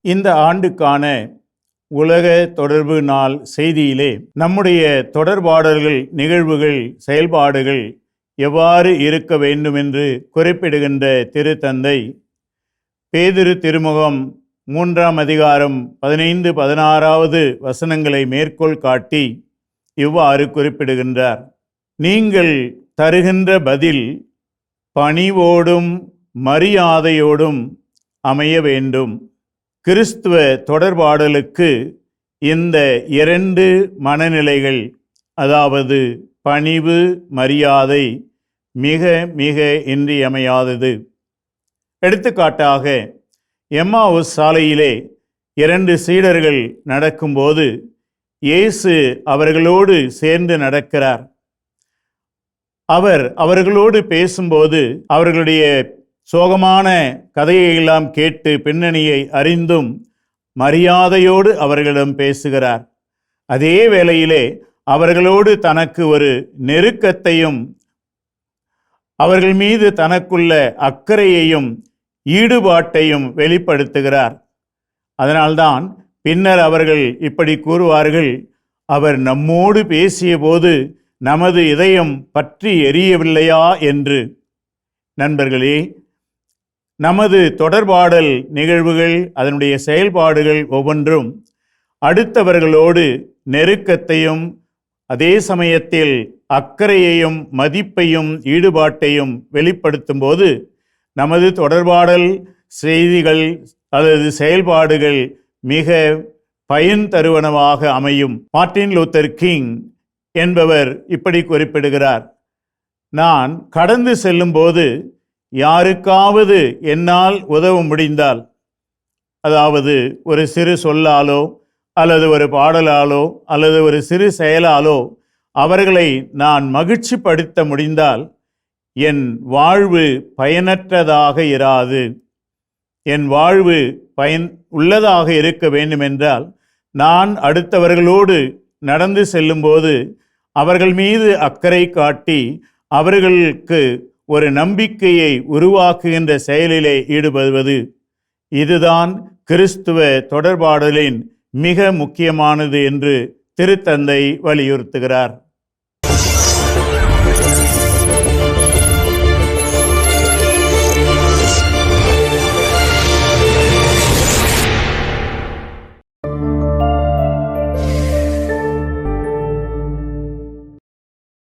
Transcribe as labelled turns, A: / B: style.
A: இந்த ஆண்டுக்கான உலக தொடர்பு நாள் செய்தியிலே நம்முடைய தொடர்பாடல்கள், நிகழ்வுகள், செயல்பாடுகள் எவ்வாறு இருக்க வேண்டும் என்று குறிப்பிடுகின்ற திருத்தந்தை பேதுரு திருமுகம் 3ஆம் அதிகாரம் 15-16 வசனங்களை மேற்கோள் காட்டி இவ்வாறு குறிப்பிடுகின்றார். நீங்கள் தருகின்ற பதில் பணிவோடும் மரியாதையோடும் அமைய வேண்டும். கிறிஸ்துவ தொடர்பாடலுக்கு இந்த 2 மனநிலைகள், அதாவது பணிவு, மரியாதை மிக மிக இன்றியமையாதது. எடுத்துக்காட்டாக, எம்மாவுஸ் சாலையிலே 2 சீடர்கள் நடக்கும்போது இயேசு அவர்களோடு சேர்ந்து நடக்கிறார். அவர் அவர்களோடு பேசும்போது அவர்களுடைய சோகமான கதையெல்லாம் கேட்டு பின்னணியை அறிந்தும் மரியாதையோடு அவர்களிடம் பேசுகிறார். அதே வேளையிலே அவர்களோடு தனக்கு ஒரு நெருக்கத்தையும் அவர்கள் மீது தனக்குள்ள அக்கறையையும் ஈடுபாட்டையும் வெளிப்படுத்துகிறார். அதனால்தான் பின்னர் அவர்கள் இப்படி கூறுவார்கள், அவர் நம்மோடு பேசிய போது நமது இதயம் பற்றி எரியவில்லையா என்று. நண்பர்களே, நமது தொடர்பாடல் நிகழ்வுகள், அதனுடைய செயல்பாடுகள் ஒவ்வொன்றும் அடுத்தவர்களோடு நெருக்கத்தையும் அதே சமயத்தில் அக்கறையையும் மதிப்பையும் ஈடுபாட்டையும் வெளிப்படுத்தும் போது நமது தொடர்பாடல் செய்திகள் அல்லது செயல்பாடுகள் மிக பயன் தருவனவாக அமையும். மார்ட்டின் லூத்தர் கிங் என்பவர் இப்படி குறிப்பிடுகிறார், நான் கடந்து செல்லும்போது யாருக்காவது என்னால் உதவ முடிந்தால், அதாவது ஒரு சிறு சொல்லாலோ அல்லது ஒரு பாடலாலோ அல்லது ஒரு சிறு செயலாலோ அவர்களை நான் மகிழ்ச்சிப்படுத்த முடிந்தால் என் வாழ்வு பயனற்றதாக இராது. என் வாழ்வு பயன் உள்ளதாக இருக்க வேண்டுமென்றால் நான் அடுத்தவர்களோடு நடந்து செல்லும்போது அவர்கள் மீது அக்கறை காட்டி அவர்களுக்கு ஒரு நம்பிக்கையை உருவாக்குகின்ற செயலிலே ஈடுபடுவது, இதுதான் கிறிஸ்துவ தொடர்பாடலின் மிக முக்கியமானது என்று திருத்தந்தை வலியுறுத்துகிறார்.